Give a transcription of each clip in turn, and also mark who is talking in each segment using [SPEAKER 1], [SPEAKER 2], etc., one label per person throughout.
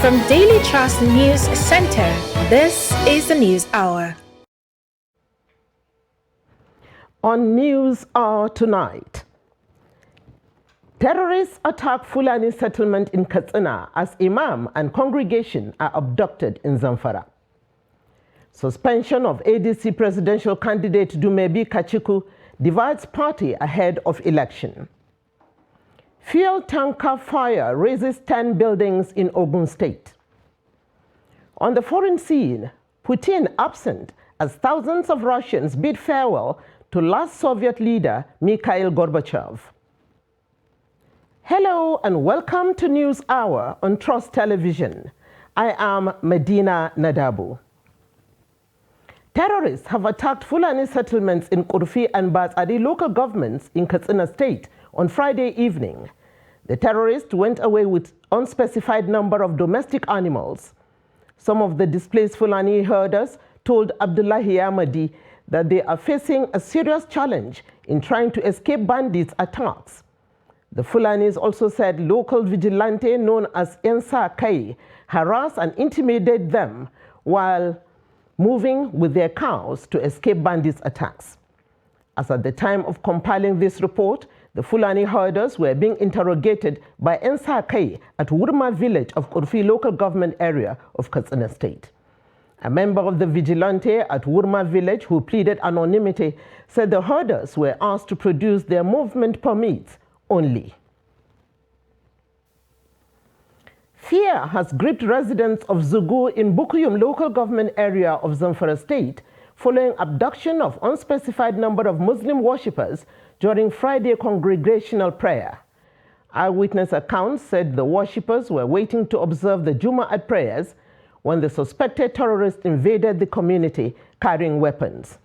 [SPEAKER 1] From Daily Trust News Center, this is the News Hour.
[SPEAKER 2] On News Hour tonight, terrorists attack Fulani settlement in Katsina as imam and congregation are abducted in Zamfara. Suspension of ADC presidential candidate Dumebi Kachiku divides party ahead of election. Fuel tanker fire raises 10 buildings in Ogun State. On the foreign scene, Putin absent as thousands of Russians bid farewell to last Soviet leader Mikhail Gorbachev. Hello and welcome to News Hour on Trust Television. I am Medina Nadabu. Terrorists have attacked Fulani settlements in Kurfi and Batsari local governments in Katsina State on Friday evening. The terrorists went away with unspecified number of domestic animals. Some of the displaced Fulani herders told Abdullahi Ahmadi that they are facing a serious challenge in trying to escape bandits' attacks. The Fulanis also said local vigilante known as Ensa Kai harassed and intimidated them while moving with their cows to escape bandits' attacks. As at the time of compiling this report, the Fulani herders were being interrogated by Ensa Kai at Wurma village of Kurfi local government area of Katsina State. A member of the vigilante at Wurma village who pleaded anonymity said the herders were asked to produce their movement permits only. Fear has gripped residents of Zugu in Bukuyum local government area of Zamfara State following abduction of unspecified number of Muslim worshippers during Friday congregational prayer. Eyewitness accounts said the worshippers were waiting to observe the Jum'at prayers when the suspected terrorists invaded the community carrying weapons.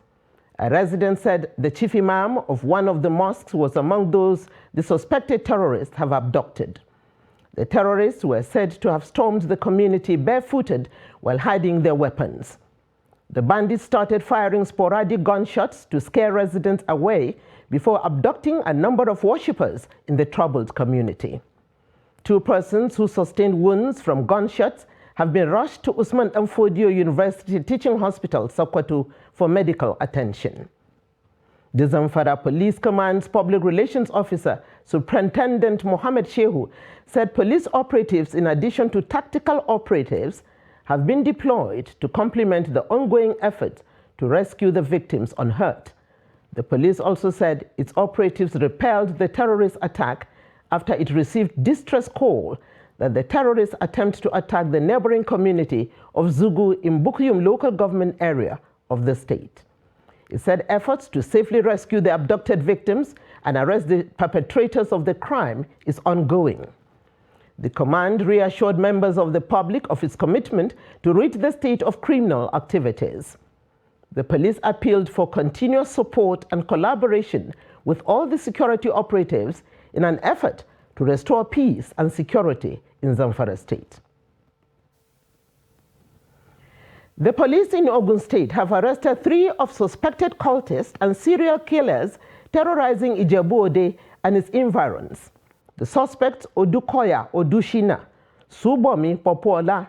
[SPEAKER 2] A resident said the chief imam of one of the mosques was among those the suspected terrorists have abducted. The terrorists were said to have stormed the community barefooted while hiding their weapons. The bandits started firing sporadic gunshots to scare residents away before abducting a number of worshippers in the troubled community. 2 persons who sustained wounds from gunshots have been rushed to Usman Danfodio University Teaching Hospital, Sokoto, for medical attention. The Zamfara Police Command's Public Relations Officer, Superintendent Mohammed Shehu, said police operatives, in addition to tactical operatives, have been deployed to complement the ongoing effort to rescue the victims unhurt. The police also said its operatives repelled the terrorist attack after it received distress call that the terrorists attempt to attack the neighboring community of Zugu in Bukuyum local government area of the state. It said efforts to safely rescue the abducted victims and arrest the perpetrators of the crime is ongoing. The command reassured members of the public of its commitment to rid the state of criminal activities. The police appealed for continuous support and collaboration with all the security operatives in an effort to restore peace and security in Zamfara State. The police in Ogun State have arrested 3 of suspected cultists and serial killers terrorizing Ijebu-Ode and its environs. The suspects Odukoya Odushina, Subomi Popola,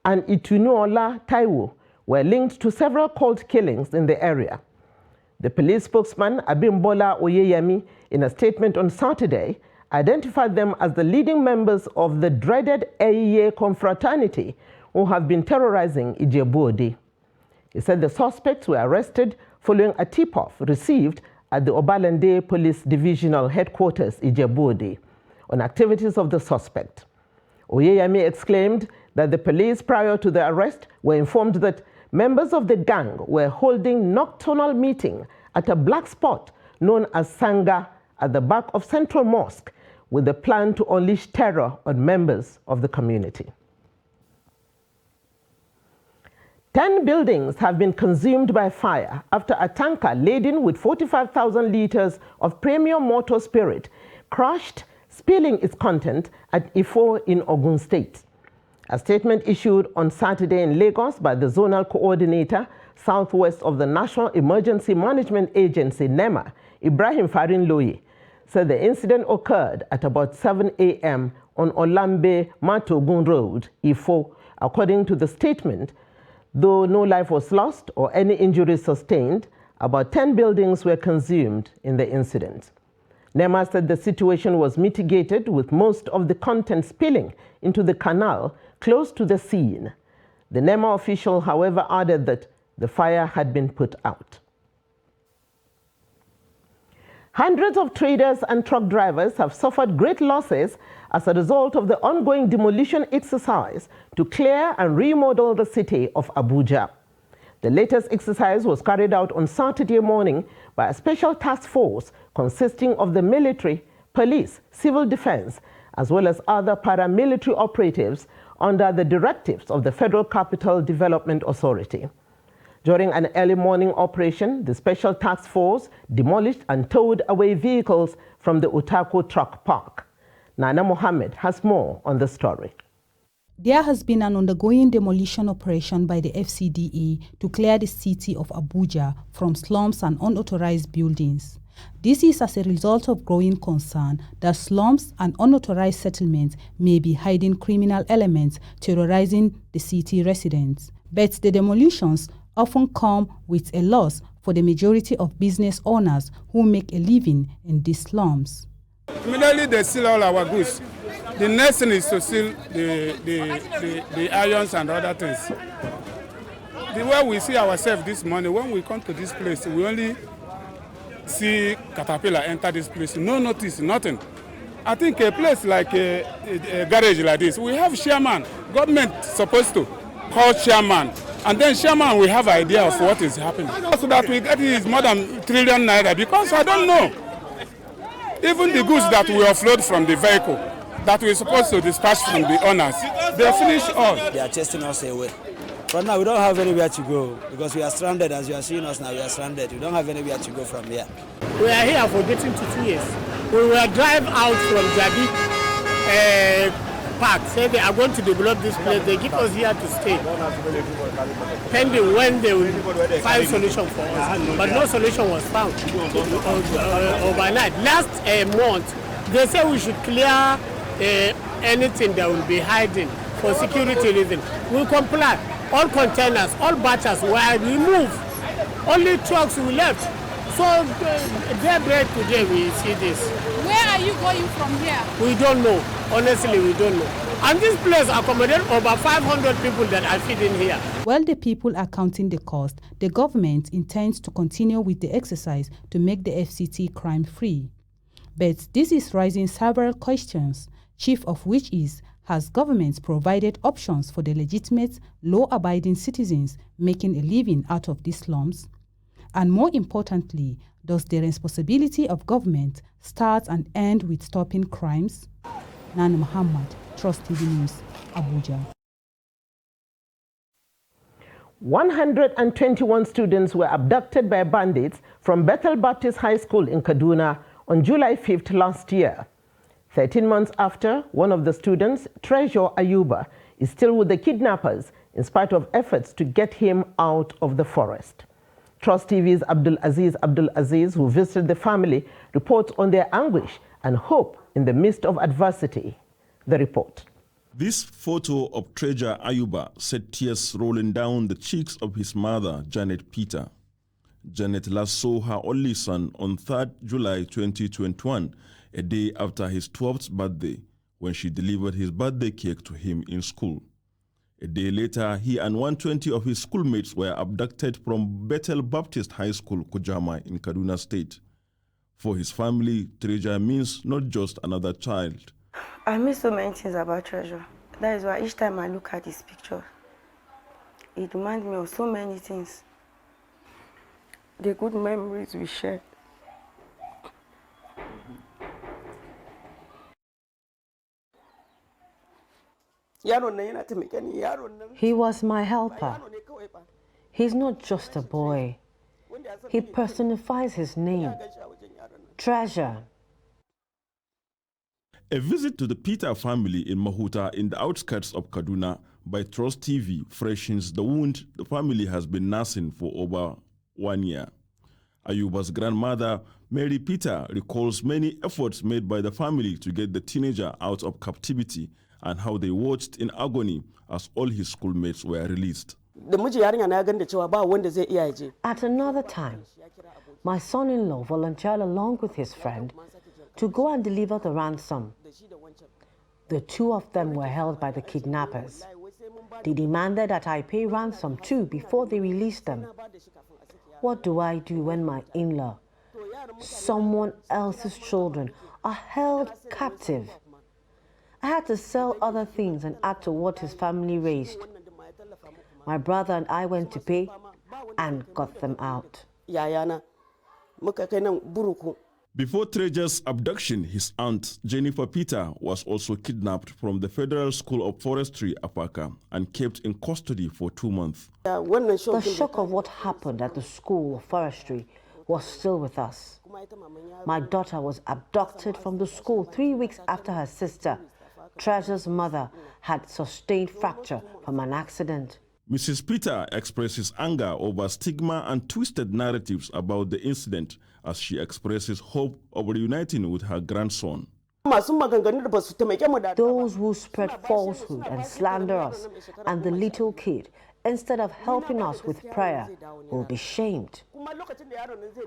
[SPEAKER 2] and Itunuola Taiwo were linked to several cult killings in the area. The police spokesman Abimbola Oyeyemi, in a statement on Saturday, identified them as the leading members of the dreaded Eye confraternity who have been terrorizing Ijebu-Ode. He said the suspects were arrested following a tip-off received at the Obalende Police Divisional Headquarters, Ijebu-Ode, on activities of the suspect. Oyeyemi exclaimed that the police prior to the arrest were informed that members of the gang were holding nocturnal meeting at a black spot known as Sanga at the back of Central Mosque with the plan to unleash terror on members of the community. 10 buildings have been consumed by fire after a tanker laden with 45,000 liters of premium motor spirit crashed, spilling its content at Ifo in Ogun State. A statement issued on Saturday in Lagos by the zonal coordinator southwest of the National Emergency Management Agency, NEMA, Ibrahim Farin Loye, said the incident occurred at about 7 a.m. on Olambe Matogun Road, Ifo. According to the statement, though no life was lost or any injuries sustained, about 10 buildings were consumed in the incident. NEMA said the situation was mitigated with most of the content spilling into the canal close to the scene. The NEMA official, however, added that the fire had been put out. Hundreds of traders and truck drivers have suffered great losses as a result of the ongoing demolition exercise to clear and remodel the city of Abuja. The latest exercise was carried out on Saturday morning by a special task force consisting of the military, police, civil defense, as well as other paramilitary operatives under the directives of the Federal Capital Development Authority. During an early morning operation, the special task force demolished and towed away vehicles from the Utako truck park. Nana Mohammed has more on the story.
[SPEAKER 3] There has been an ongoing demolition operation by the FCDA to clear the city of Abuja from slums and unauthorized buildings. This is as a result of growing concern that slums and unauthorized settlements may be hiding criminal elements terrorizing the city residents. But the demolitions often come with a loss for the majority of business owners who make a living in these slums.
[SPEAKER 4] Immediately they steal all our goods. The next thing is to steal the irons and other things. The way we see ourselves this morning, when we come to this place, we only see Caterpillar enter this place. No notice, nothing. I think a place like a garage like this, we have chairman. Government supposed to call chairman. And then chairman will have idea of what is happening. So that we get is more than 1 trillion naira, because I don't know. Even the goods that we offload from the vehicle that we're supposed to dispatch from the owners, they finish all.
[SPEAKER 5] They are chasing us away. Right now we don't have anywhere to go because we are stranded. As you are seeing us now, we are stranded. We don't have anywhere to go from here.
[SPEAKER 6] We are here for getting to 2 years. We will drive out from Jabi Park, say they are going to develop this place. They give us here to stay, pending when they will find solution for us. But no solution was found overnight. Last month, they said we should clear anything that will be hiding for security reasons. We comply. All containers, all batches were removed. Only trucks we left. So daybreak today we see this.
[SPEAKER 7] Where are you going from here?
[SPEAKER 6] We don't know. Honestly, we don't know. And this place accommodates over 500 people that are feeding here.
[SPEAKER 3] While the people are counting the cost, the government intends to continue with the exercise to make the FCT crime-free. But this is raising several questions, chief of which is, has government provided options for the legitimate, law-abiding citizens making a living out of these slums? And more importantly, does the responsibility of government start and end with stopping crimes? Nana Muhammad, Trust TV News, Abuja.
[SPEAKER 2] 121 students were abducted by bandits from Bethel Baptist High School in Kaduna on July 5th last year. 13 months after, one of the students, Treasure Ayuba, is still with the kidnappers in spite of efforts to get him out of the forest. Trust TV's Abdul Aziz, who visited the family, reports on their anguish and hope in the midst of adversity. The report.
[SPEAKER 8] This photo of Treasure Ayuba set tears rolling down the cheeks of his mother, Janet Peter. Janet last saw her only son on 3rd July 2021, a day after his 12th birthday, when she delivered his birthday cake to him in school. A day later, he and 120 of his schoolmates were abducted from Bethel Baptist High School, Kujama, in Kaduna State. For his family, Treasure means not just another child.
[SPEAKER 9] I miss so many things about Treasure. That is why each time I look at his picture, it reminds me of so many things. The good memories we shared.
[SPEAKER 10] He was my helper. He's not just a boy. He personifies his name, Treasure.
[SPEAKER 8] A visit to the Peter family in Mahuta in the outskirts of Kaduna by Trust TV freshens the wound the family has been nursing for over 1 year. Ayuba's grandmother, Mary Peter, recalls many efforts made by the family to get the teenager out of captivity and how they watched in agony as all his schoolmates were released.
[SPEAKER 10] At another time, my son-in-law volunteered along with his friend to go and deliver the ransom. The two of them were held by the kidnappers. They demanded that I pay ransom too before they released them. What do I do when my in-law, someone else's children, are held captive? I had to sell other things and add to what his family raised. My brother and I went to pay and got them out.
[SPEAKER 8] Before Treasure's abduction, his aunt, Jennifer Peter, was also kidnapped from the Federal School of Forestry, Apaka, and kept in custody for 2 months.
[SPEAKER 10] The shock of what happened at the School of Forestry was still with us. My daughter was abducted from the school 3 weeks after her sister, Treasure's mother, had sustained fracture from an accident.
[SPEAKER 8] Mrs. Peter expresses anger over stigma and twisted narratives about the incident as she expresses hope of reuniting with her grandson.
[SPEAKER 10] Those who spread falsehood and slander us and the little kid, instead of helping us with prayer, will be shamed.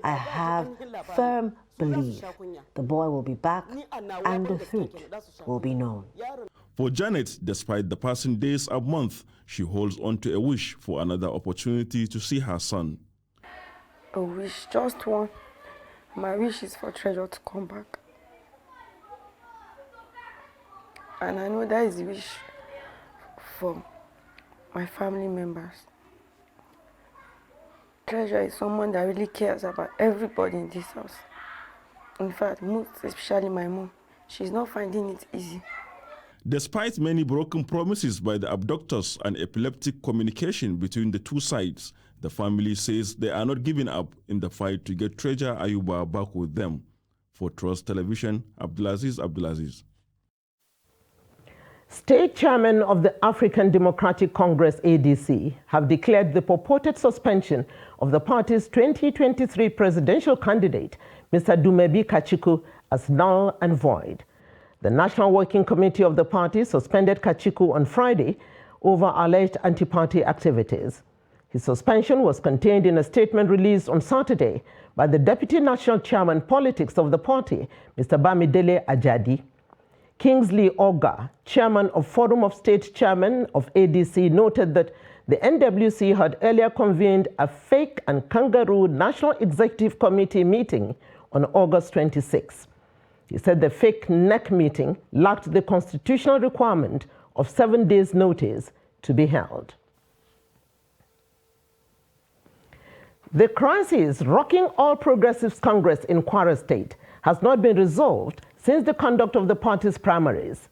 [SPEAKER 10] I have firm belief the boy will be back and the truth will be known.
[SPEAKER 8] For Janet, despite the passing days and months, she holds on to a wish for another opportunity to see her son.
[SPEAKER 9] A wish, just one. My wish is for Treasure to come back. And I know that is the wish for my family members. Treasure is someone that really cares about everybody in this house. In fact, most especially my mom. She's not finding it easy.
[SPEAKER 8] Despite many broken promises by the abductors and epileptic communication between the two sides, the family says they are not giving up in the fight to get Treasure Ayuba back with them. For Trust Television, Abdulaziz Abdulaziz.
[SPEAKER 2] State chairmen of the African Democratic Congress, ADC, have declared the purported suspension of the party's 2023 presidential candidate, Mr. Dumebi Kachiku, as null and void. The National Working Committee of the party suspended Kachiku on Friday over alleged anti-party activities. His suspension was contained in a statement released on Saturday by the Deputy National Chairman Politics of the party, Mr. Bamidele Ajadi. Kingsley Oga, chairman of Forum of State Chairmen of ADC, noted that the NWC had earlier convened a fake and kangaroo National Executive Committee meeting on August 26. He said the fake NEC meeting lacked the constitutional requirement of 7 days' notice to be held. The crisis rocking All Progressives Congress in Kwara State has not been resolved since the conduct of the party's primaries.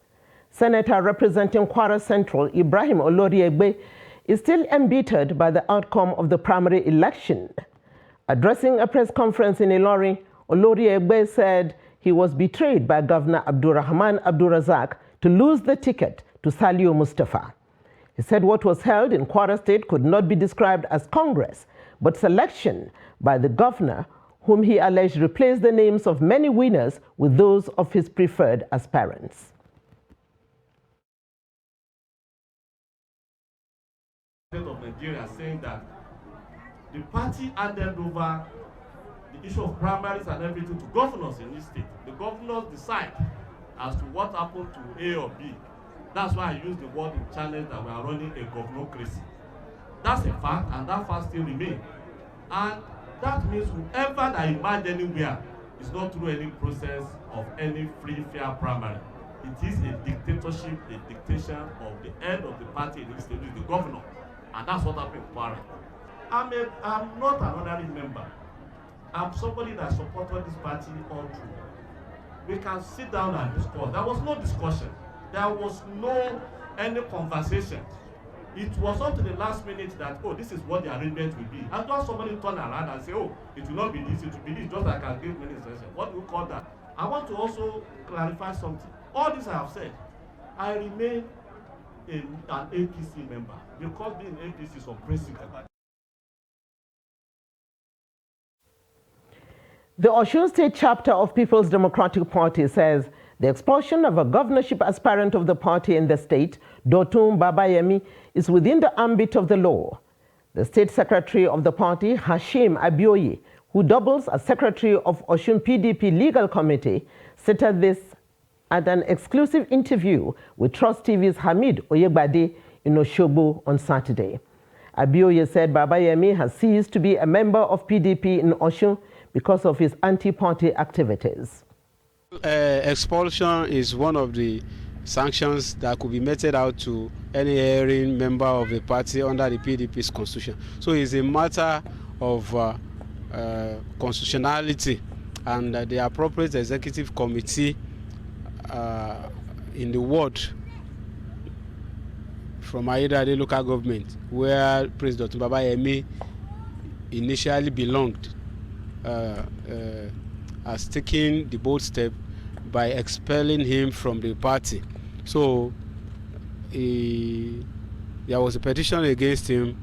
[SPEAKER 2] Senator representing Kwara Central, Ibrahim Oloriegbe, is still embittered by the outcome of the primary election. Addressing a press conference in Ilorin, Oloriegbe said he was betrayed by Governor Abdurrahman Abdurrazak to lose the ticket to Saliu Mustafa. He said what was held in Kwara State could not be described as Congress, but selection by the governor, whom he alleged replaced the names of many winners with those of his preferred aspirants.
[SPEAKER 11] Of Nigeria saying that the party handed over the issue of primaries and everything to governors in this state. The governors decide as to what happened to A or B. That's why I use the word in challenge that we are running a governocracy. That's a fact, and that fact still remains. And that means whoever that emerged anywhere is not through any process of any free, fair primary. It is a dictatorship, a dictation of the head of the party in this state, the governor. And that's what happened in Kwara. I'm not an honorary member. I'm somebody that supported this party all through. We can sit down and discuss. There was no discussion. There was no any conversation. It was up to the last minute that, oh, this is what the arrangement will be. And just somebody turn around and say, oh, it will not be this, it will be this, just like I gave many instructions. What do you call that? I want to also clarify something. All this I have said, I remain an APC member because being APC is on principle.
[SPEAKER 2] The Osun State chapter of People's Democratic Party says the expulsion of a governorship aspirant of the party in the state, Dotun Babayemi, is within the ambit of the law. The state secretary of the party, Hashim Abioye, who doubles as secretary of Osun PDP Legal Committee, stated this at an exclusive interview with Trust TV's Hamid Oyegbade in Osogbo on Saturday. Abioye said Babayemi has ceased to be a member of PDP in Osun because of his anti-party activities.
[SPEAKER 12] Expulsion is one of the sanctions that could be meted out to any erring member of the party under the PDP's constitution. So it's a matter of constitutionality, and the appropriate executive committee in the ward from Ayédáadé local government, where President Babayemi initially belonged, has taken the bold step by expelling him from the party. So there was a petition against him,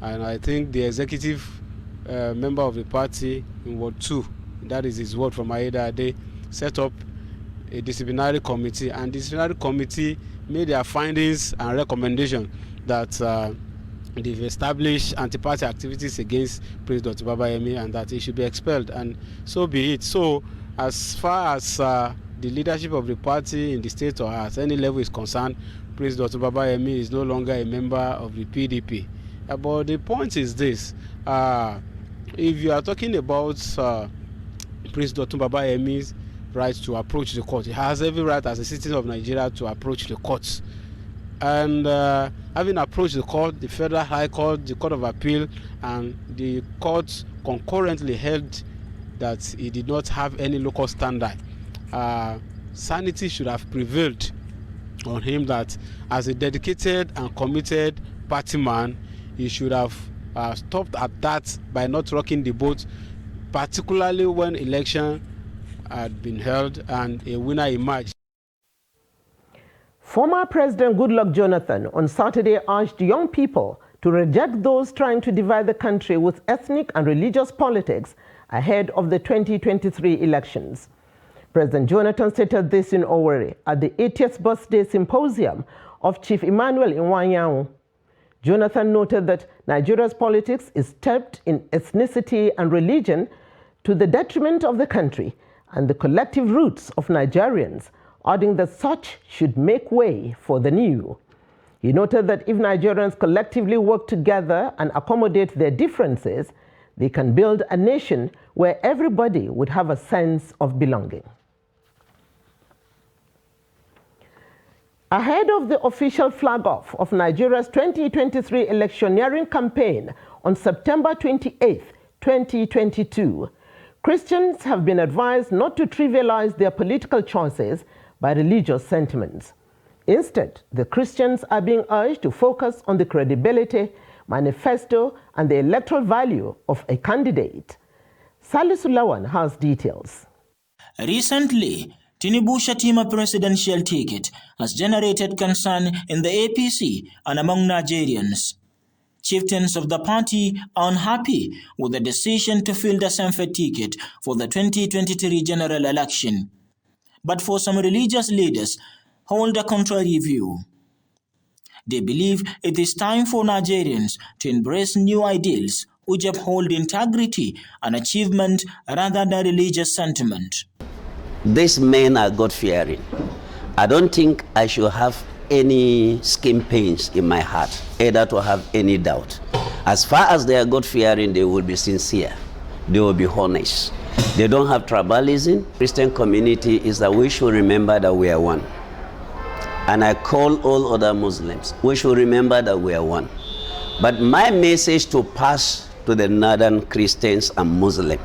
[SPEAKER 12] and I think the executive member of the party in Ward 2, that is his ward from Ayédáadé, set up a disciplinary committee, and the disciplinary committee made their findings and recommendations that they've established anti-party activities against President Babayemi and that he should be expelled, and so be it. So as far as the leadership of the party in the state or at any level is concerned, President Babayemi is no longer a member of the PDP. But the point is this: if you are talking about President Babayemi's right to approach the court, he has every right as a citizen of Nigeria to approach the courts. And having approached the court, the Federal High Court, the Court of Appeal, and the courts concurrently held that he did not have any local standard, sanity should have prevailed on him that as a dedicated and committed party man, he should have stopped at that by not rocking the boat, particularly when election had been held and a winner emerged.
[SPEAKER 2] Former President Goodluck Jonathan on Saturday urged young people to reject those trying to divide the country with ethnic and religious politics ahead of the 2023 elections. President Jonathan stated this in Owerri at the 80th birthday symposium of Chief Emmanuel Iwuanyanwu. Jonathan noted that Nigeria's politics is steeped in ethnicity and religion to the detriment of the country and the collective roots of Nigerians, adding that such should make way for the new. He noted that if Nigerians collectively work together and accommodate their differences, they can build a nation where everybody would have a sense of belonging. Ahead of the official flag-off of Nigeria's 2023 electioneering campaign on September 28, 2022, Christians have been advised not to trivialize their political choices by religious sentiments. Instead, the Christians are being urged to focus on the credibility, manifesto, and the electoral value of a candidate. Salisu Lawan has details.
[SPEAKER 13] Recently, Tinubu Shatima presidential ticket has generated concern in the APC and among Nigerians. Chieftains of the party are unhappy with the decision to fill the Sanford ticket for the 2023 general election. But for some religious leaders, hold a contrary view. They believe it is time for Nigerians to embrace new ideals which uphold integrity and achievement rather than religious sentiment.
[SPEAKER 14] These men are God-fearing. I don't think I should have any skin pains in my heart, either to have any doubt. As far as they are God-fearing, they will be sincere. They will be honest. They don't have tribalism. Christian community is that we should remember that we are one. And I call all other Muslims, we should remember that we are one. But my message to pass to the northern Christians and Muslims,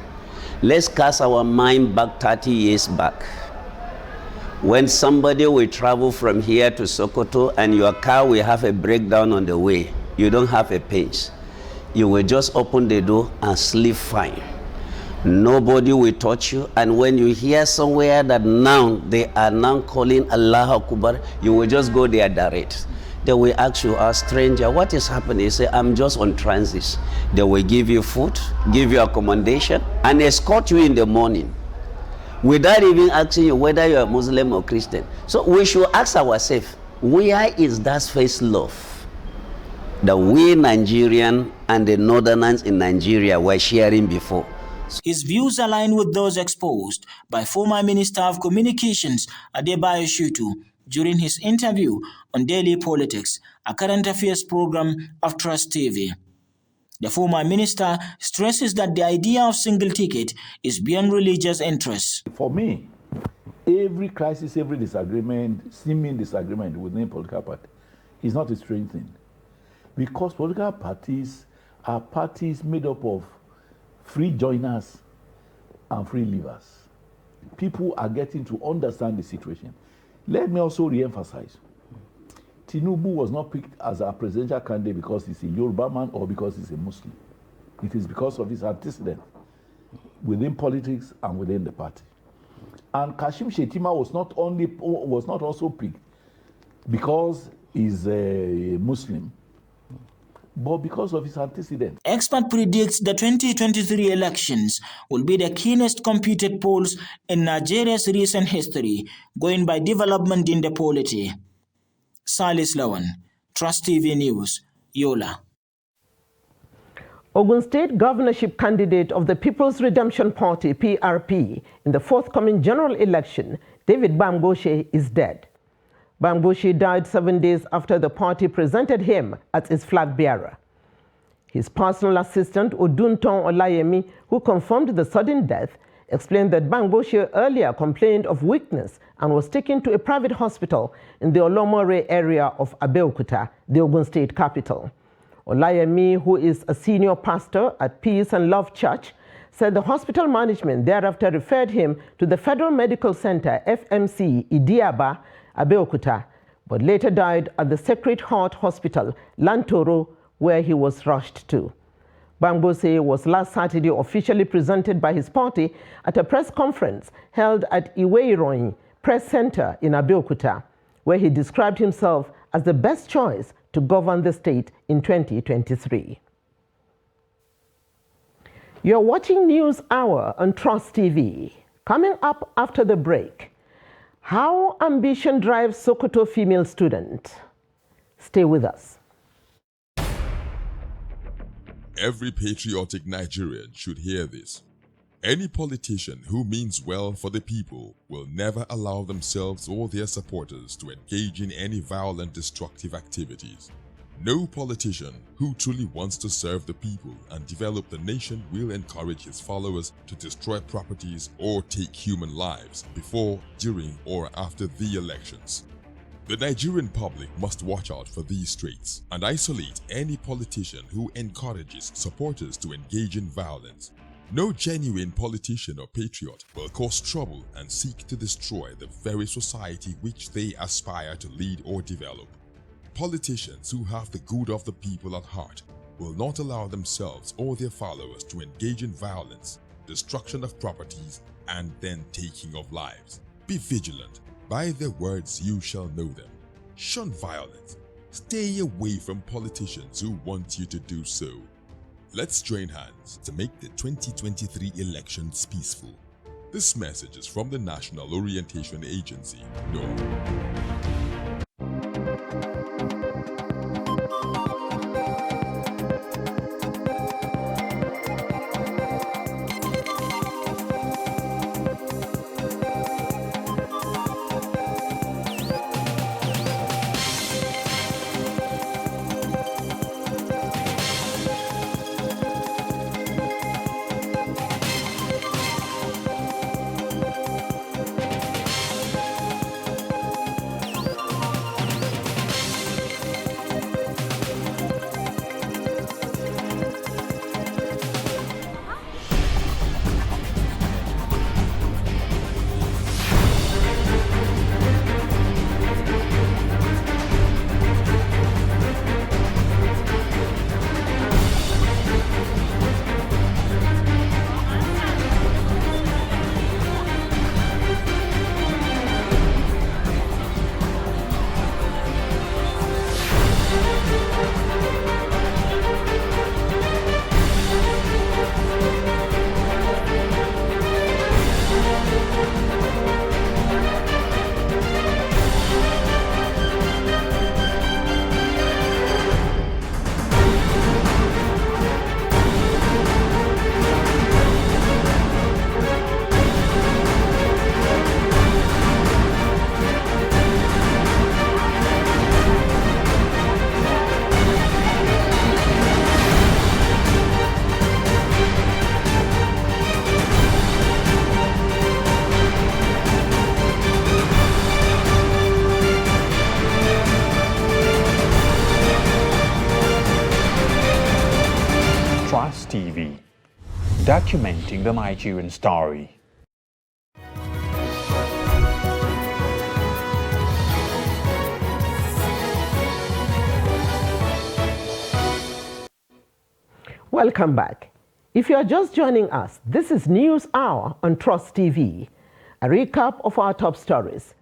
[SPEAKER 14] let's cast our mind back 30 years back. When somebody will travel from here to Sokoto and your car will have a breakdown on the way, you don't have a pinch. You will just open the door and sleep fine. Nobody will touch you, and when you hear somewhere that now they are now calling Allah Akbar, you will just go there direct. They will ask you, a stranger, what is happening? You say, I'm just on transit. They will give you food, give you accommodation, and escort you in the morning, without even asking you whether you're Muslim or Christian. So we should ask ourselves, where is that first love that we Nigerian and the Northerners in Nigeria were sharing before?
[SPEAKER 13] His views align with those exposed by former Minister of Communications Adebayo Shutu during his interview on Daily Politics, a current affairs program of Trust TV. The former minister stresses that the idea of single ticket is beyond religious interests.
[SPEAKER 15] For me, every crisis, every disagreement, seeming disagreement within a political party is not a strange thing. Because political parties are parties made up of free joiners and free leavers. People are getting to understand the situation. Let me also re-emphasize, Tinubu was not picked as a presidential candidate because he's a Yoruba man or because he's a Muslim. It is because of his antecedent within politics and within the party. And Kashim Shettima was not also picked because he's a Muslim, but because of his antecedent.
[SPEAKER 13] Expert predicts the 2023 elections will be the keenest computed polls in Nigeria's recent history, going by development in the polity. Salis Lawan, Trust TV News, Yola.
[SPEAKER 2] Ogun State governorship candidate of the People's Redemption Party, PRP, in the forthcoming general election, David Bamgbose, is dead. Bamgbose died 7 days after the party presented him as its flag bearer. His personal assistant, Odunton Olayemi, who confirmed the sudden death, explained that Bamgbose earlier complained of weakness and was taken to a private hospital in the Olomore area of Abeokuta, the Ogun State capital. Olayemi, who is a senior pastor at Peace and Love Church, said the hospital management thereafter referred him to the Federal Medical Center, FMC, Idiaba, Abeokuta, but later died at the Sacred Heart Hospital, Lantoro, where he was rushed to. Bamgbose was last Saturday officially presented by his party at a press conference held at Iwe-Iroyin Press Center in Abeokuta, where he described himself as the best choice to govern the state in 2023. You're watching News Hour on Trust TV. Coming up after the break, how ambition drives Sokoto female student. Stay with us.
[SPEAKER 16] Every patriotic Nigerian should hear this. Any politician who means well for the people will never allow themselves or their supporters to engage in any violent, destructive activities. No politician who truly wants to serve the people and develop the nation will encourage his followers to destroy properties or take human lives before, during, or after the elections. The Nigerian public must watch out for these traits and isolate any politician who encourages supporters to engage in violence. No genuine politician or patriot will cause trouble and seek to destroy the very society which they aspire to lead or develop. Politicians who have the good of the people at heart will not allow themselves or their followers to engage in violence, destruction of properties, and then taking of lives. Be vigilant. By their words you shall know them. Shun violence. Stay away from politicians who want you to do so. Let's join hands to make the 2023 elections peaceful. This message is from the National Orientation Agency, NORA.
[SPEAKER 17] documenting the Nigerian story.
[SPEAKER 2] Welcome back. If you are just joining us, this is News Hour on Trust TV. A recap of our top stories.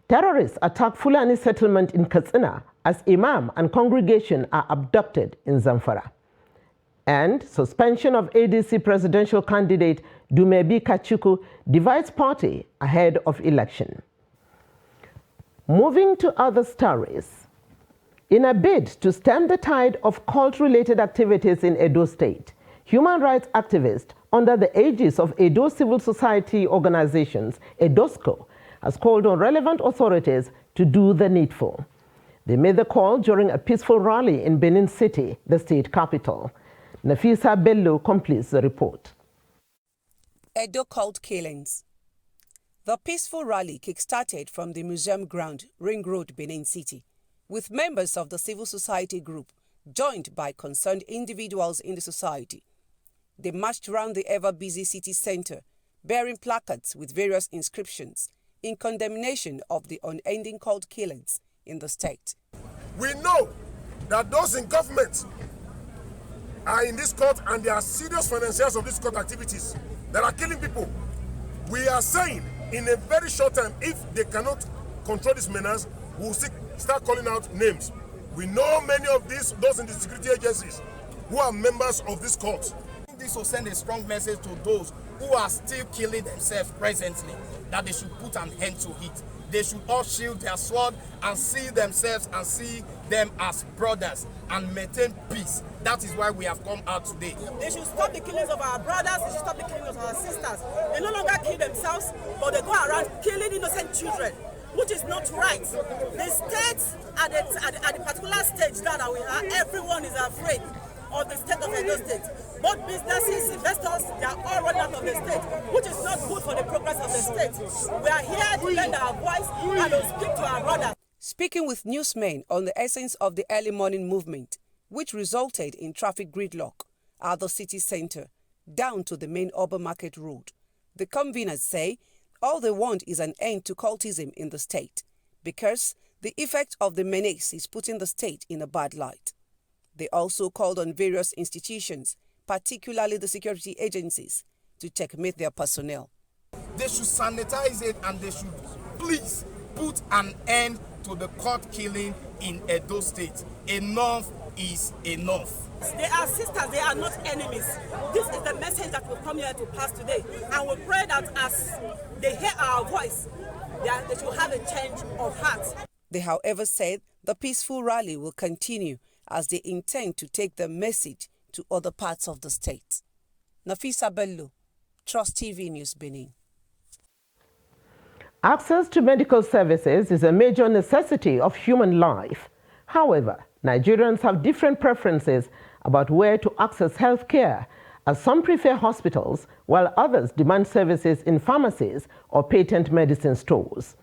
[SPEAKER 2] Terrorists attack Fulani settlement in Katsina as imam and congregation are abducted in Zamfara. And suspension of ADC presidential candidate Dumebi Kachuku divides party ahead of election. Moving to other stories. In a bid to stem the tide of cult-related activities in Edo State, human rights activists under the aegis of Edo Civil Society organizations, EDOSCO, has called on relevant authorities to do the needful. They made the call during a peaceful rally in Benin City, the state capital. Nafisa Bello completes the report.
[SPEAKER 18] Edo cult killings. The peaceful rally kick-started from the museum ground, Ring Road, Benin City, with members of the civil society group joined by concerned individuals in the society. They marched around the ever-busy city center, bearing placards with various inscriptions in condemnation of the unending cult killings in the state.
[SPEAKER 19] We know that those in government are in this court and they are serious financiers of these court activities that are killing people. We are saying in a very short time, if they cannot control this menace, we'll start calling out names. We know many of those in the security agencies who are members of this court.
[SPEAKER 20] This will send a strong message to those who are still killing themselves presently, that they should put an end to it. They should all shield their sword and see themselves and see them as brothers and maintain peace. That is why we have come out today.
[SPEAKER 21] They should stop the killings of our brothers, they should stop the killings of our sisters. They no longer kill themselves, but they go around killing innocent children, which is not right. The states at the particular stage now that we are, everyone is afraid of the state of Edo State. Both businesses, investors, they are all running out of the state, which is not good for the progress of the state. We are here to lend our voice and to speak to our brothers.
[SPEAKER 18] Speaking with newsmen on the essence of the early morning movement, which resulted in traffic gridlock at the city center, down to the main urban market road, the conveners say all they want is an end to cultism in the state, because the effect of the menace is putting the state in a bad light. They also called on various institutions, particularly the security agencies, to checkmate their personnel.
[SPEAKER 20] They should sanitize it and they should please put an end to the court killing in Edo State. Enough is enough.
[SPEAKER 21] They are sisters, they are not enemies. This is the message that will come here to pass today. And we pray that as they hear our voice, they should have a change of heart.
[SPEAKER 18] They, however, said the peaceful rally will continue as they intend to take the message to other parts of the state. Nafisa Bello, Trust TV News, Benin.
[SPEAKER 2] Access to medical services is a major necessity of human life. However, Nigerians have different preferences about where to access health care, as some prefer hospitals, while others demand services in pharmacies or patent medicine stores.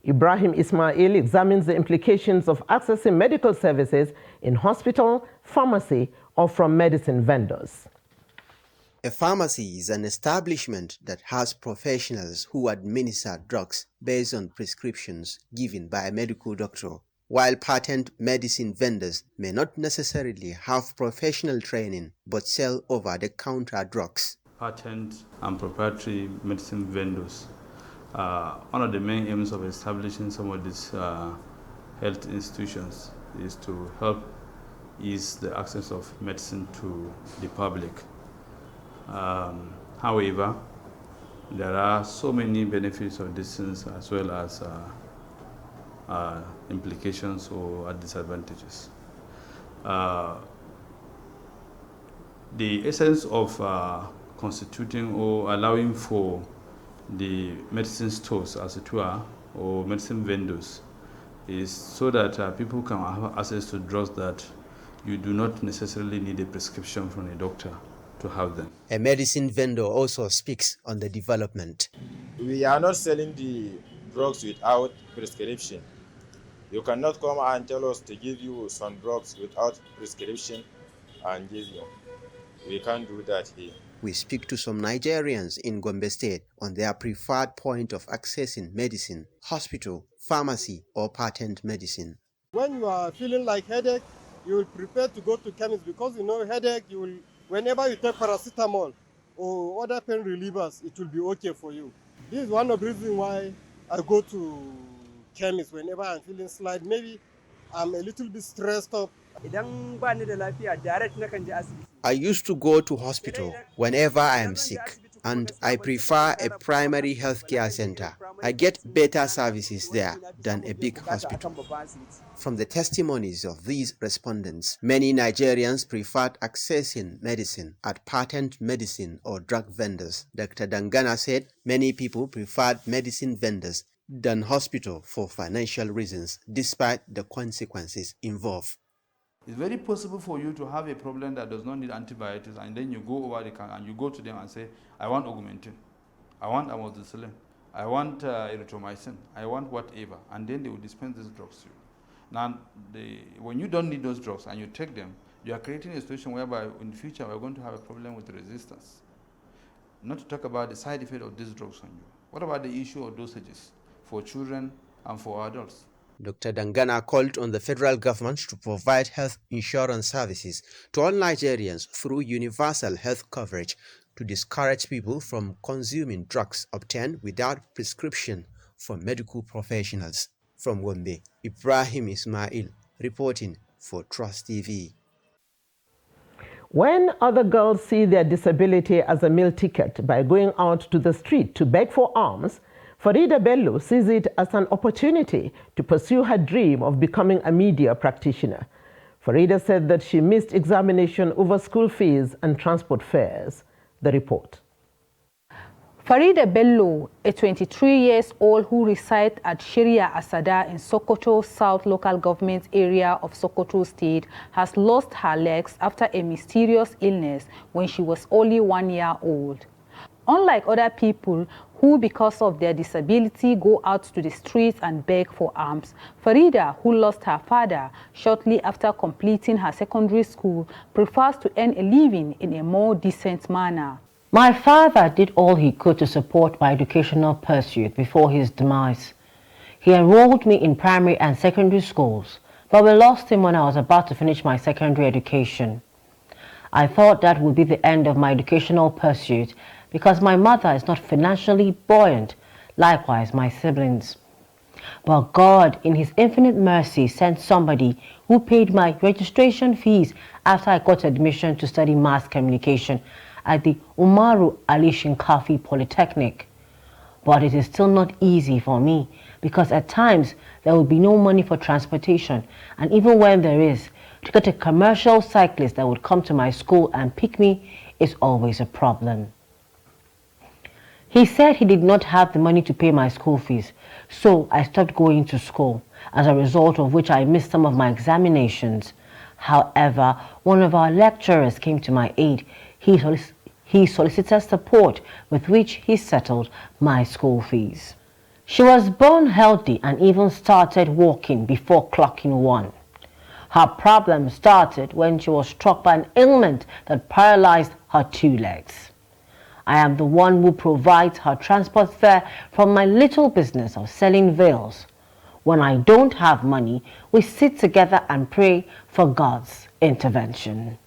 [SPEAKER 2] Ibrahim Ismail examines the implications of accessing medical services in hospital, pharmacy, or from medicine vendors.
[SPEAKER 22] A pharmacy is an establishment that has professionals who administer drugs based on prescriptions given by a medical doctor, while patent medicine vendors may not necessarily have professional training but sell over-the-counter drugs.
[SPEAKER 23] Patent and proprietary medicine vendors. One of the main aims of establishing some of these health institutions is to help ease the access of medicine to the public. However, there are so many benefits of these things as well as implications or disadvantages. The essence of constituting or allowing for the medicine stores, as it were, or medicine vendors, is so that people can have access to drugs that you do not necessarily need a prescription from a doctor to have them.
[SPEAKER 22] A medicine vendor also speaks on the development.
[SPEAKER 24] We are not selling the drugs without prescription. You cannot come and tell us to give you some drugs without prescription and give you. We can't do that here.
[SPEAKER 22] we speak to some Nigerians in Gombe State on their preferred point of accessing medicine, hospital, pharmacy, or patent medicine.
[SPEAKER 1] When you are feeling like headache, you will prepare to go to chemist because you know headache, whenever you take paracetamol or other pain relievers, it will be okay for you. This is one of the reasons why I go to chemist whenever I'm feeling slight. Maybe I'm a little bit stressed up.
[SPEAKER 22] I used to go to hospital whenever I am sick, and I prefer a primary healthcare center. I get better services there than a big hospital. From the testimonies of these respondents, many Nigerians preferred accessing medicine at patent medicine or drug vendors. Dr. Dangana said many people preferred medicine vendors than hospital for financial reasons, despite the consequences involved.
[SPEAKER 23] It's very possible for you to have a problem that does not need antibiotics, and then you go over the counter and you go to them and say, I want Augmentin, I want amoxicillin, I want erythromycin, I want whatever, and then they will dispense these drugs to you. Now, when you don't need those drugs and you take them, you are creating a situation whereby in the future we're going to have a problem with resistance. Not to talk about the side effect of these drugs on you. What about the issue of dosages for children and for adults?
[SPEAKER 22] Dr. Dangana called on the federal government to provide health insurance services to all Nigerians through universal health coverage to discourage people from consuming drugs obtained without prescription from medical professionals. From Gombe, Ibrahim Ismail reporting for Trust TV.
[SPEAKER 2] When other girls see their disability as a meal ticket by going out to the street to beg for alms, Farida Bello sees it as an opportunity to pursue her dream of becoming a media practitioner. Farida said that she missed examination over school fees and transport fares. The report.
[SPEAKER 3] Farida Bello, a 23-year-old who resides at Shiria Asada in Sokoto South Local Government area of Sokoto State, has lost her legs after a mysterious illness when she was only 1 year old. Unlike other people who, because of their disability, go out to the streets and beg for alms, Farida, who lost her father shortly after completing her secondary school, prefers to earn a living in a more decent manner.
[SPEAKER 10] My father did all he could to support my educational pursuit before his demise. He enrolled me in primary and secondary schools, but we lost him when I was about to finish my secondary education. I thought that would be the end of my educational pursuit because my mother is not financially buoyant, likewise my siblings. But God, in His infinite mercy, sent somebody who paid my registration fees after I got admission to study mass communication at the Umaru Ali Shinkafi Polytechnic. But it is still not easy for me because at times there will be no money for transportation, and even when there is, to get a commercial cyclist that would come to my school and pick me is always a problem. He said he did not have the money to pay my school fees, so I stopped going to school, as a result of which I missed some of my examinations. However, one of our lecturers came to my aid. He solicited support with which he settled my school fees. She was born healthy and even started walking before clocking 1. Her problem started when she was struck by an ailment that paralyzed her 2 legs. I am the one who provides her transport fare from my little business of selling veils. When I don't have money, we sit together and pray for God's intervention.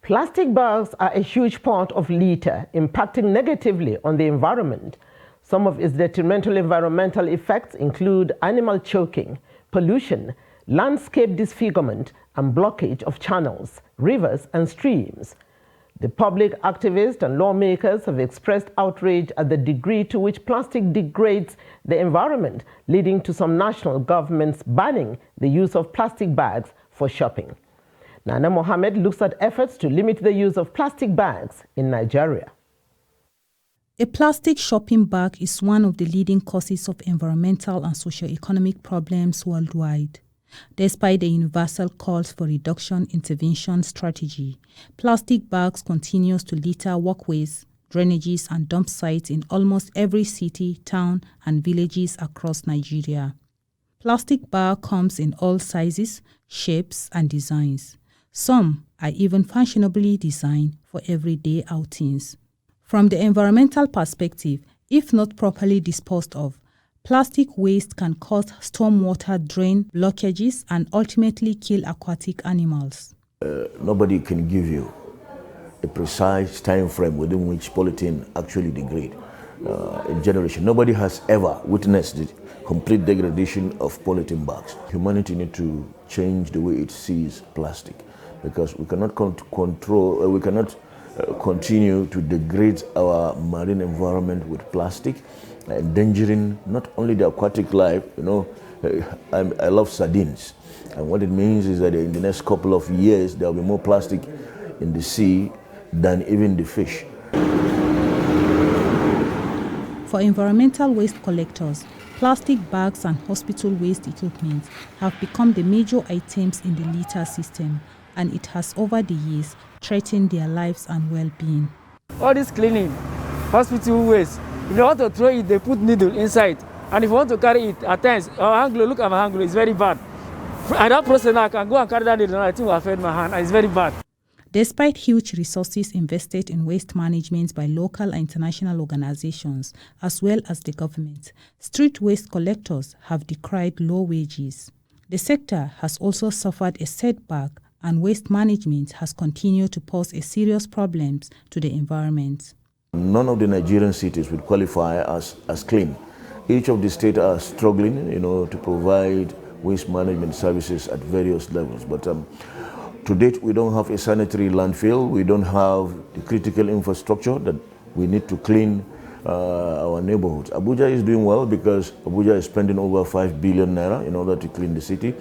[SPEAKER 2] Plastic bags are a huge part of litter, impacting negatively on the environment. Some of its detrimental environmental effects include animal choking, pollution, landscape disfigurement, and blockage of channels, rivers, and streams. The public activists and lawmakers have expressed outrage at the degree to which plastic degrades the environment, leading to some national governments banning the use of plastic bags for shopping. Nana Mohammed looks at efforts to limit the use of plastic bags in Nigeria.
[SPEAKER 3] A plastic shopping bag is one of the leading causes of environmental and socio-economic problems worldwide. Despite the universal calls for reduction intervention strategy, plastic bags continues to litter walkways, drainages, and dump sites in almost every city, town, and villages across Nigeria. Plastic bag comes in all sizes, shapes, and designs. Some are even fashionably designed for everyday outings. From the environmental perspective, if not properly disposed of, plastic waste can cause stormwater drain blockages and ultimately kill aquatic animals.
[SPEAKER 4] Nobody can give you a precise time frame within which polythene actually degrades in generation. Nobody has ever witnessed the complete degradation of polythene bags. Humanity needs to change the way it sees plastic, because we cannot continue to degrade our marine environment with plastic, endangering not only the aquatic life. I love sardines, and what it means is that in the next couple of years there will be more plastic in the sea than even the fish.
[SPEAKER 3] For environmental waste collectors, plastic bags and hospital waste equipment have become the major items in the litter system, and it has over the years threatened their lives and well-being.
[SPEAKER 5] All this cleaning, hospital waste, if you want to throw it, they put needle inside. And if you want to carry it, at times, our hand glue, look at my hand glue, it's very bad. At that process now, I can go and carry that needle, and I think will affect my hand, and it's very bad.
[SPEAKER 3] Despite huge resources invested in waste management by local and international organizations, as well as the government, street waste collectors have decried low wages. The sector has also suffered a setback, and waste management has continued to pose a serious problems to the environment.
[SPEAKER 4] None of the Nigerian cities would qualify as clean. Each of the states are struggling, to provide waste management services at various levels. But to date, we don't have a sanitary landfill. We don't have the critical infrastructure that we need to clean our neighborhoods. Abuja is doing well because Abuja is spending over 5 billion naira in order to clean the city,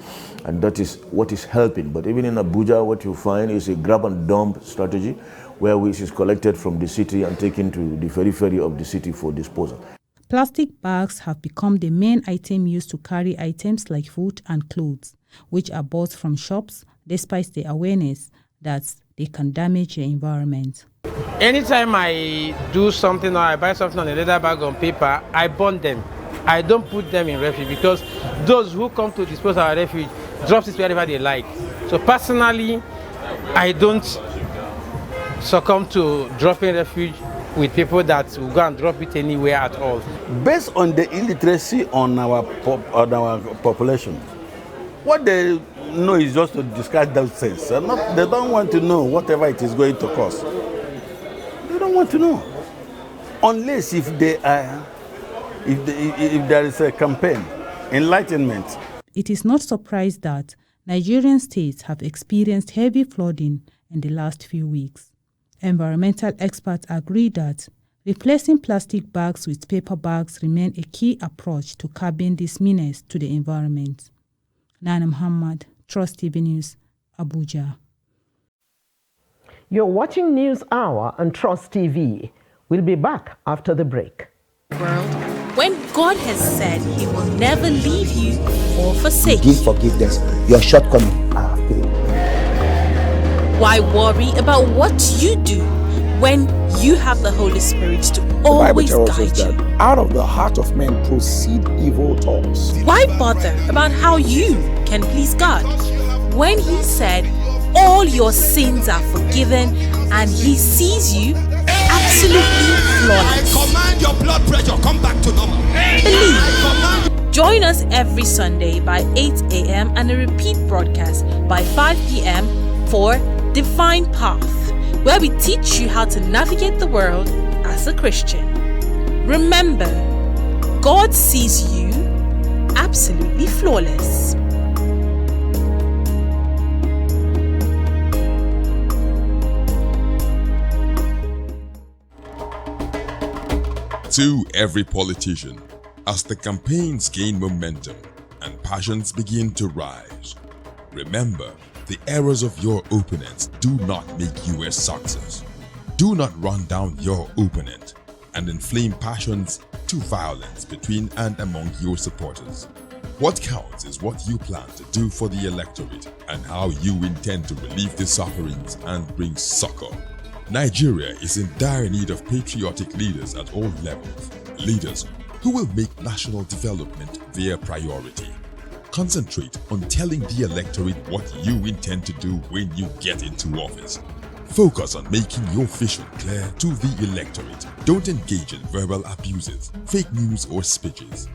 [SPEAKER 4] and that is what is helping. But even in Abuja, what you find is a grab and dump strategy where waste is collected from the city and taken to the periphery of the city for disposal.
[SPEAKER 3] Plastic bags have become the main item used to carry items like food and clothes, which are bought from shops, despite the awareness that they can damage the environment.
[SPEAKER 5] Anytime I do something or I buy something on a leather bag on paper, I burn them. I don't put them in refuge, because those who come to dispose our refuge drop it wherever they like. So personally, I don't succumb to dropping refuge with people that will go and drop it anywhere at all.
[SPEAKER 6] Based on the illiteracy on our population, what they know is just to discard those things. They don't want to know whatever it is going to cost. They don't want to know, unless if there is a campaign, enlightenment.
[SPEAKER 3] It is not surprised that Nigerian states have experienced heavy flooding in the last few weeks. Environmental experts agree that replacing plastic bags with paper bags remain a key approach to curbing this menace to the environment. Nana Muhammad, Trust TV News, Abuja.
[SPEAKER 2] You're watching News Hour on Trust TV. We'll be back after the break.
[SPEAKER 7] World, when God has said He will never leave you or forsake
[SPEAKER 25] you. Give forgiveness. Your shortcomings are paid.
[SPEAKER 7] Why worry about what you do when you have the Holy Spirit to always guide you?
[SPEAKER 26] Out of the heart of men proceed evil thoughts.
[SPEAKER 7] Why bother about how you can please God when He said all your sins are forgiven and He sees you absolutely flawless?
[SPEAKER 27] I command your blood pressure come back to normal.
[SPEAKER 7] Believe. Join us every Sunday by 8 a.m. and a repeat broadcast by 5 p.m. for Divine Path, where we teach you how to navigate the world as a Christian. Remember, God sees you absolutely flawless.
[SPEAKER 16] To every politician, as the campaigns gain momentum and passions begin to rise, remember, the errors of your opponents do not make you a success. Do not run down your opponent and inflame passions to violence between and among your supporters. What counts is what you plan to do for the electorate and how you intend to relieve the sufferings and bring succor. Nigeria is in dire need of patriotic leaders at all levels, leaders who will make national development their priority. Concentrate on telling the electorate what you intend to do when you get into office. Focus on making your vision clear to the electorate. Don't engage in verbal abuses, fake news, or speeches.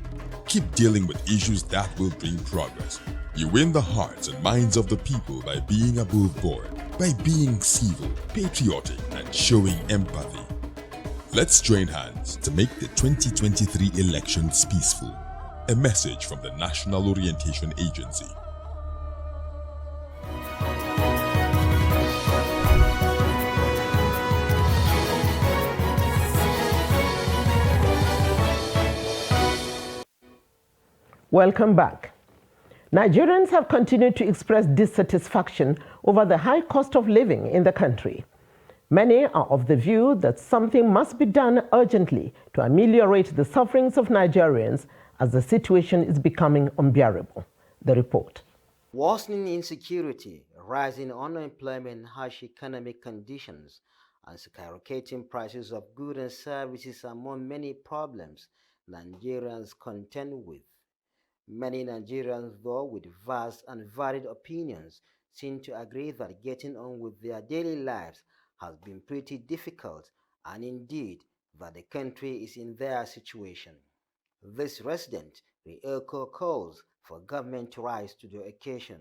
[SPEAKER 16] Keep dealing with issues that will bring progress. You win the hearts and minds of the people by being above board, by being civil, patriotic, and showing empathy. Let's join hands to make the 2023 elections peaceful. A message from the National Orientation Agency.
[SPEAKER 2] Welcome back. Nigerians have continued to express dissatisfaction over the high cost of living in the country. Many are of the view that something must be done urgently to ameliorate the sufferings of Nigerians as the situation is becoming unbearable. The report.
[SPEAKER 8] Worsening insecurity, rising unemployment, harsh economic conditions, and skyrocketing prices of goods and services are among many problems Nigerians contend with. Many Nigerians, though with vast and varied opinions, seem to agree that getting on with their daily lives has been pretty difficult, and indeed that the country is in their situation. This resident re-echo calls for government to rise to the occasion.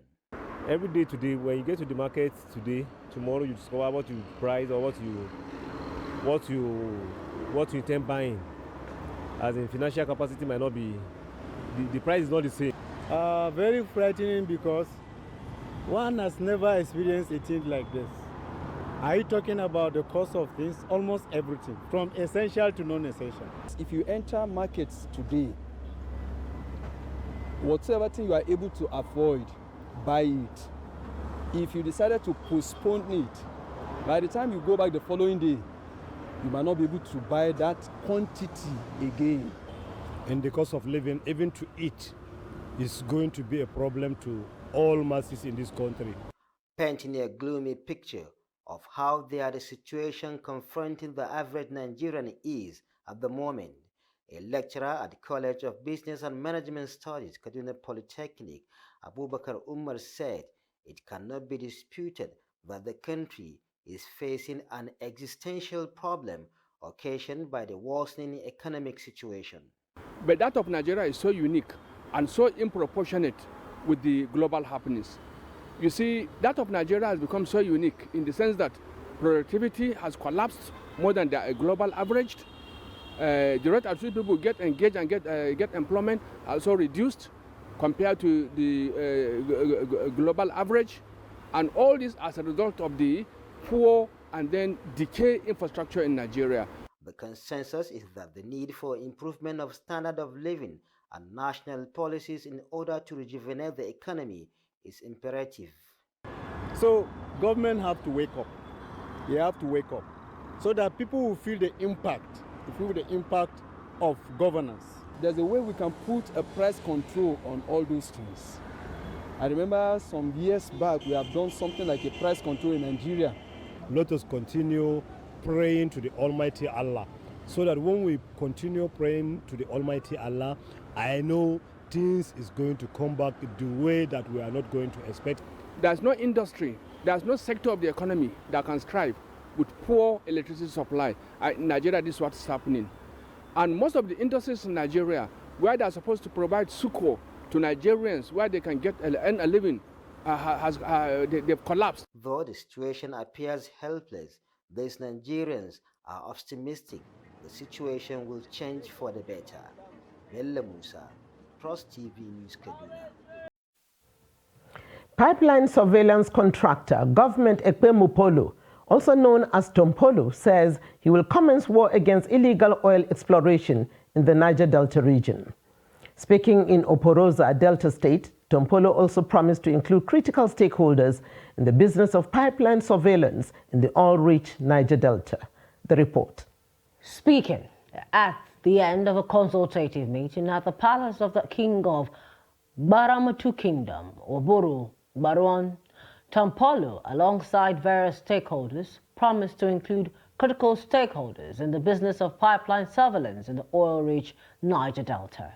[SPEAKER 9] Every day today, when you get to the market today, tomorrow you discover what you price or what you intend buying. As in financial capacity might not be, the price is not the same.
[SPEAKER 11] Very frightening because one has never experienced a thing like this. Are you talking about the cost of things? Almost everything, from essential to non-essential.
[SPEAKER 12] If you enter markets today, whatever thing you are able to avoid, buy it. If you decided to postpone it, by the time you go back the following day, you might not be able to buy that quantity again.
[SPEAKER 11] And the cost of living, even to eat, is going to be a problem to all masses in this country.
[SPEAKER 8] Painting a gloomy picture of how the situation confronting the average Nigerian is at the moment, a lecturer at the College of Business and Management Studies, Kaduna Polytechnic, Abubakar Umar, said it cannot be disputed that the country is facing an existential problem occasioned by the worsening economic situation.
[SPEAKER 13] But that of Nigeria is so unique and so disproportionate with the global happenings. You see, that of Nigeria has become so unique in the sense that productivity has collapsed more than the global average. The rate at which people get engaged and get employment also reduced compared to the global average. And all this as a result of the poor and then decay infrastructure in Nigeria.
[SPEAKER 8] The consensus is that the need for improvement of standard of living and national policies in order to rejuvenate the economy is imperative.
[SPEAKER 11] So government have to wake up. They have to wake up so that people will feel the impact of governance.
[SPEAKER 12] There's a way we can put a price control on all those things. I remember some years back we have done something like a price control in Nigeria.
[SPEAKER 11] Let us continue praying to the Almighty Allah, so that when we continue praying to the Almighty Allah, I know things is going to come back the way that we are not going to expect.
[SPEAKER 13] There's no industry, there's no sector of the economy that can strive with poor electricity supply. In Nigeria, this is what's happening. And most of the industries in Nigeria, where they're supposed to provide succor to Nigerians, where they can earn a living, they've collapsed.
[SPEAKER 8] Though the situation appears helpless, these Nigerians are optimistic the situation will change for the better. Bello Musa, Trust TV News, Kaduna.
[SPEAKER 2] Pipeline surveillance contractor Government Ekpemupolo, also known as Tompolo, says he will commence war against illegal oil exploration in the Niger Delta region. Speaking in Oporoza, Delta State, Tompolo also promised to include critical stakeholders in the business of pipeline surveillance in the oil-rich Niger Delta. The report.
[SPEAKER 10] Speaking at the end of a consultative meeting at the palace of the King of Baramatu Kingdom, Oburu Barwan, Tompolo, alongside various stakeholders, promised to include critical stakeholders in the business of pipeline surveillance in the oil-rich Niger Delta.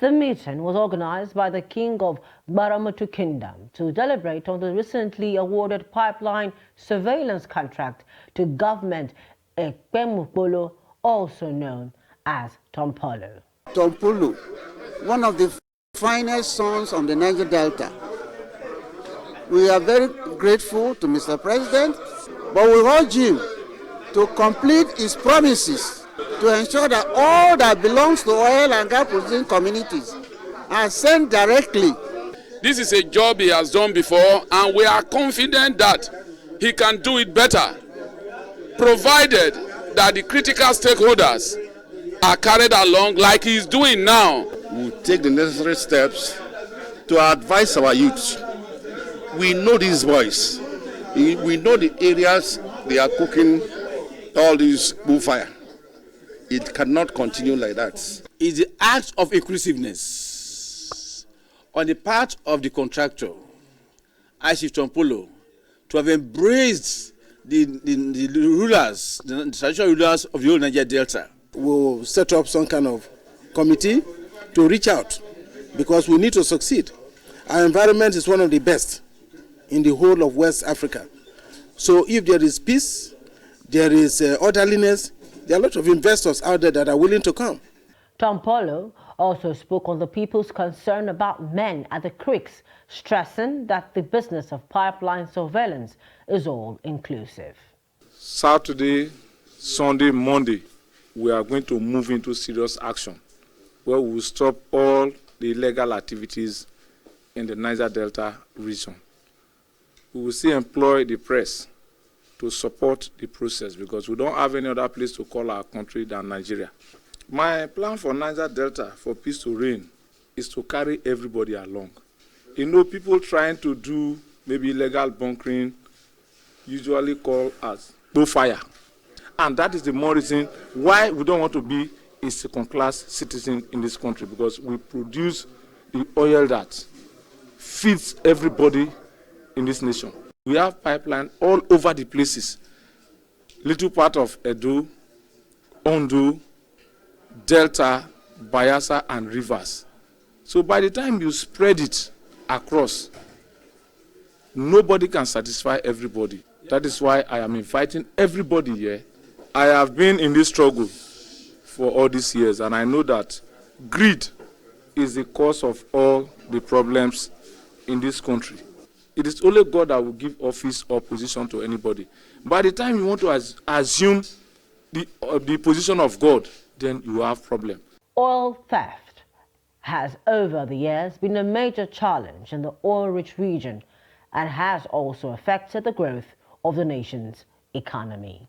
[SPEAKER 10] The meeting was organized by the King of Baramutu Kingdom to deliberate on the recently awarded pipeline surveillance contract to government Ekpemukpolo, also known as Tompolo.
[SPEAKER 14] Tompolo, one of the finest sons of the Niger Delta. We are very grateful to Mr. President, but we urge him to complete his promises to ensure that all that belongs to oil and gas producing communities are sent directly.
[SPEAKER 15] This is a job he has done before, and we are confident that he can do it better, provided that the critical stakeholders are carried along like he is doing now.
[SPEAKER 17] We will take the necessary steps to advise our youth. We know these boys. We know the areas they are cooking all this bullfire. It cannot continue like that.
[SPEAKER 18] It's the act of inclusiveness on the part of the contractor, Chief Tompolo, to have embraced the rulers, the traditional rulers of the whole Niger Delta.
[SPEAKER 14] We'll set up some kind of committee to reach out because we need to succeed. Our environment is one of the best in the whole of West Africa. So if there is peace, there is orderliness, there are a lot of investors out there that are willing to come.
[SPEAKER 10] Tompolo also spoke on the people's concern about men at the creeks, stressing that the business of pipeline surveillance is all inclusive.
[SPEAKER 19] Saturday, Sunday, Monday, we are going to move into serious action where we will stop all the illegal activities in the Niger Delta region. We will still employ the press to support the process because we don't have any other place to call our country than Nigeria. My plan for Niger Delta, for peace to reign, is to carry everybody along. You know, people trying to do maybe illegal bunkering usually call us bullfire. And that is the more reason why we don't want to be a second-class citizen in this country, because we produce the oil that feeds everybody in this nation. We have pipeline all over the places. Little part of Edo, Ondo, Delta, Bayelsa, and Rivers. So by the time you spread it across, nobody can satisfy everybody. That is why I am inviting everybody here. I have been in this struggle for all these years, and I know that greed is the cause of all the problems in this country. It is only God that will give office or position to anybody. By the time you want to assume the position of God, then you have problem.
[SPEAKER 10] Oil theft has over the years been a major challenge in the oil-rich region and has also affected the growth of the nation's economy.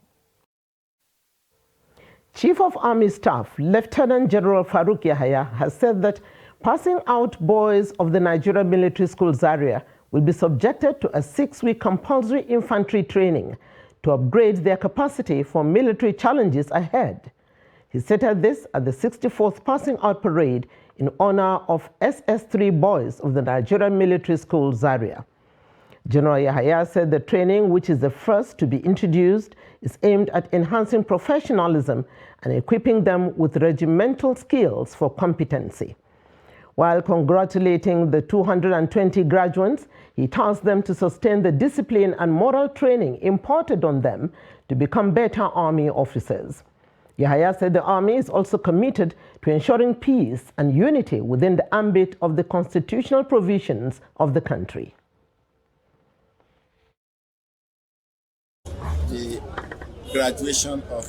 [SPEAKER 2] Chief of Army Staff, Lieutenant General Farouk Yahaya, has said that passing out boys of the Nigerian Military School Zaria will be subjected to a 6-week compulsory infantry training to upgrade their capacity for military challenges ahead. He stated this at the 64th Passing Out Parade in honor of SS3 boys of the Nigerian Military School Zaria. General Yahaya said the training, which is the first to be introduced, is aimed at enhancing professionalism and equipping them with regimental skills for competency. While congratulating the 220 graduates, he tasked them to sustain the discipline and moral training imparted on them to become better Army officers. Yahaya said the Army is also committed to ensuring peace and unity within the ambit of the constitutional provisions of the country.
[SPEAKER 20] The graduation of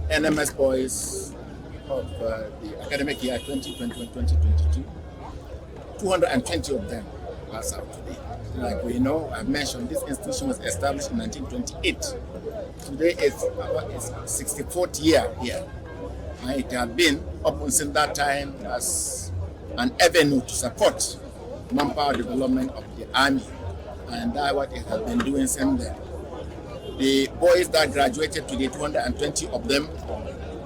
[SPEAKER 20] NMS boys of the academic year 2021-2022, 220 of them pass out today. Like we know, I've mentioned, this institution was established in 1928. Today is our 64th year here. And it has been up until that time as an avenue to support manpower development of the Army. And that's what it has been doing since then. The boys that graduated today, 220 of them,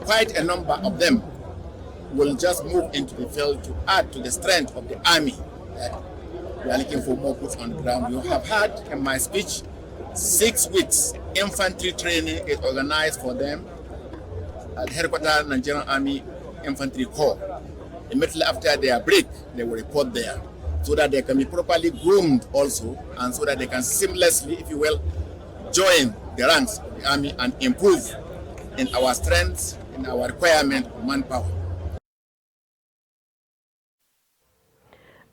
[SPEAKER 20] quite a number of them will just move into the field to add to the strength of the Army. We are looking for more boots on the ground. You have heard in my speech, 6 weeks infantry training is organized for them at the headquarters Nigerian Army Infantry Corps. Immediately after their break, they will report there, so that they can be properly groomed also, and so that they can seamlessly, if you will, join the ranks of the army and improve in our strength, in our requirement of manpower.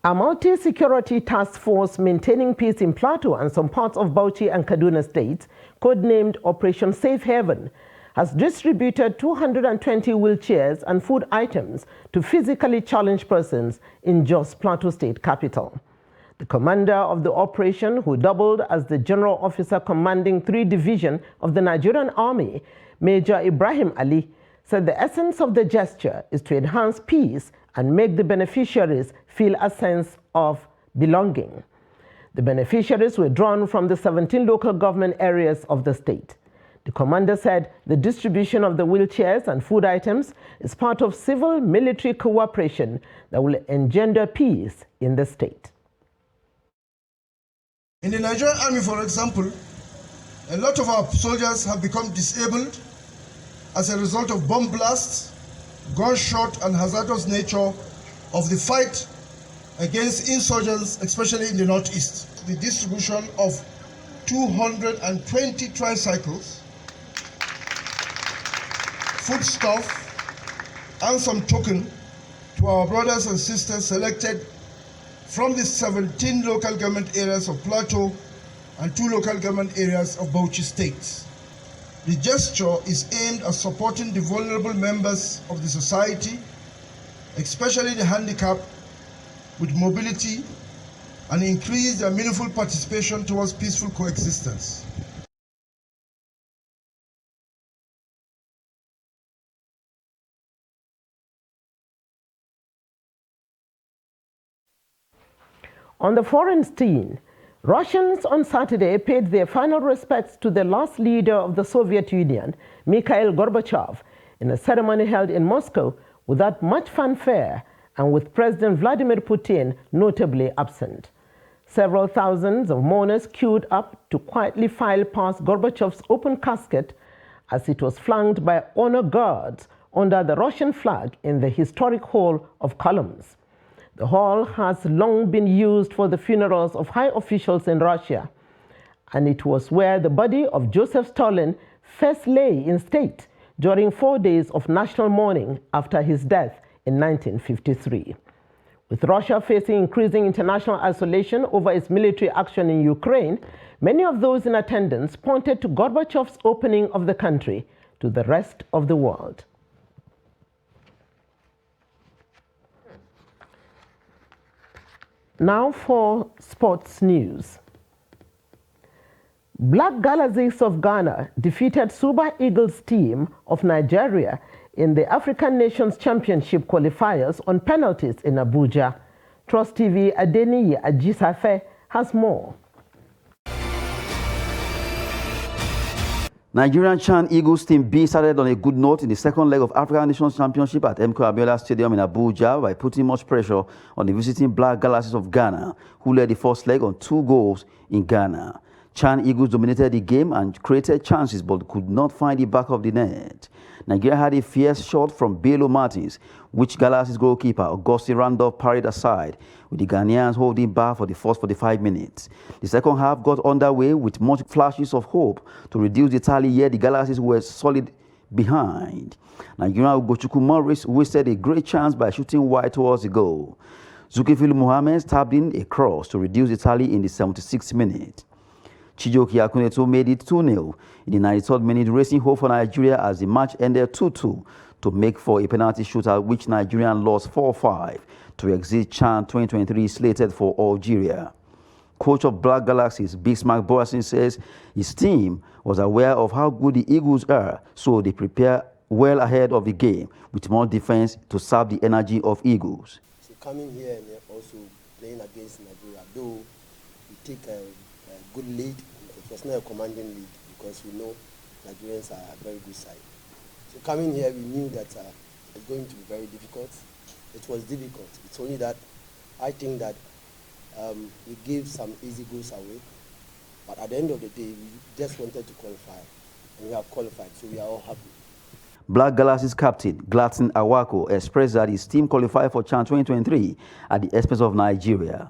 [SPEAKER 2] A multi-security task force maintaining peace in Plateau and some parts of Bauchi and Kaduna states, codenamed Operation Safe Haven, has distributed 220 wheelchairs and food items to physically challenged persons in Jos Plateau State capital. The commander of the operation, who doubled as the general officer commanding 3 divisions of the Nigerian Army, Major Ibrahim Ali, said the essence of the gesture is to enhance peace and make the beneficiaries feel a sense of belonging. The beneficiaries were drawn from the 17 local government areas of the state. The commander said the distribution of the wheelchairs and food items is part of civil-military cooperation that will engender peace in the state.
[SPEAKER 1] In the Nigerian Army, for example, a lot of our soldiers have become disabled as a result of bomb blasts, gunshot, and hazardous nature of the fight against insurgents, especially in the northeast. The distribution of 220 tricycles, foodstuff, and some token to our brothers and sisters selected from the 17 local government areas of Plateau and 2 local government areas of Bauchi State. The gesture is aimed at supporting the vulnerable members of the society, especially the handicapped, with mobility and increase their meaningful participation towards peaceful coexistence.
[SPEAKER 2] On the foreign scene, Russians on Saturday paid their final respects to the last leader of the Soviet Union, Mikhail Gorbachev, in a ceremony held in Moscow without much fanfare and with President Vladimir Putin notably absent. Several thousands of mourners queued up to quietly file past Gorbachev's open casket as it was flanked by honor guards under the Russian flag in the historic Hall of Columns. The hall has long been used for the funerals of high officials in Russia, and it was where the body of Joseph Stalin first lay in state during 4 days of national mourning after his death in 1953. With Russia facing increasing international isolation over its military action in Ukraine, many of those in attendance pointed to Gorbachev's opening of the country to the rest of the world. Now for sports news. Black Galaxies of Ghana defeated Super Eagles team of Nigeria in the African Nations Championship qualifiers on penalties in Abuja. Trust TV Adeniyi Ajisafe has more.
[SPEAKER 4] Nigerian Chan Eagles Team B started on a good note in the second leg of African Nations Championship at MK Abiola Stadium in Abuja by putting much pressure on the visiting Black Galaxies of Ghana, who led the first leg on 2 goals in Ghana. Chan Eagles dominated the game and created chances but could not find the back of the net. Nigeria had a fierce shot from Bello Martins, which Galaxy's goalkeeper Augustine Randolph parried aside, with the Ghanaians holding back for the first 45 minutes. The second half got underway with much flashes of hope to reduce the tally, yet the Galaxies were solid behind. Nigerian Ugochukwu Morris wasted a great chance by shooting wide towards the goal. Zulkifil Mohammed stabbed in a cross to reduce the tally in the 76th minute. Chijoke Akuneto made it 2-0 in the 93rd minute, racing hope for Nigeria as the match ended 2-2 to make for a penalty shootout, which Nigerian lost 4-5 to exit Chan 2023 slated for Algeria. Coach of Black Galaxies, Bismarck Boasin, says his team was aware of how good the Eagles are, so they prepare well ahead of the game with more defense to sap the energy of Eagles.
[SPEAKER 5] So coming here and also playing against Nigeria, though we take a good lead, it was not a commanding lead because we know Nigerians are a very good side. So coming here, we knew that it's going to be very difficult. It was difficult. It's only that I think that we gave some easy goals away. But at the end of the day, we just wanted to qualify, and we have qualified, so we are all happy.
[SPEAKER 4] Black Galaxies captain Gladson Awako expressed that his team qualified for CHAN 2023 at the expense of Nigeria.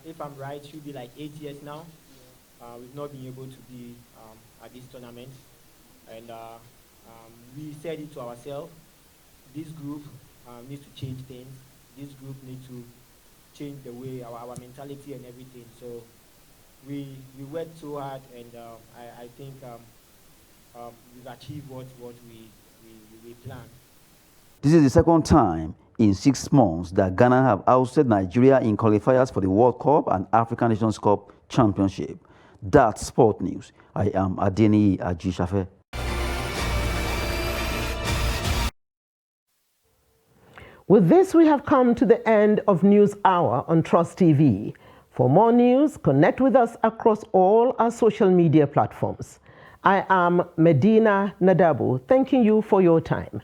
[SPEAKER 3] If I'm right, it should be like 8 years now. We've not been able to be at this tournament. And we said it to ourselves, this group needs to change things. This group needs to change the way, our mentality and everything. So we worked so hard, and I think we've achieved what we planned.
[SPEAKER 4] This is the second time in 6 months that Ghana have ousted Nigeria in qualifiers for the World Cup and African Nations Cup Championship. That's Sport News. I am Adeni Ajishafe.
[SPEAKER 2] With this, we have come to the end of News Hour on Trust TV. For more news, connect with us across all our social media platforms. I am Medina Nadabu, thanking you for your time.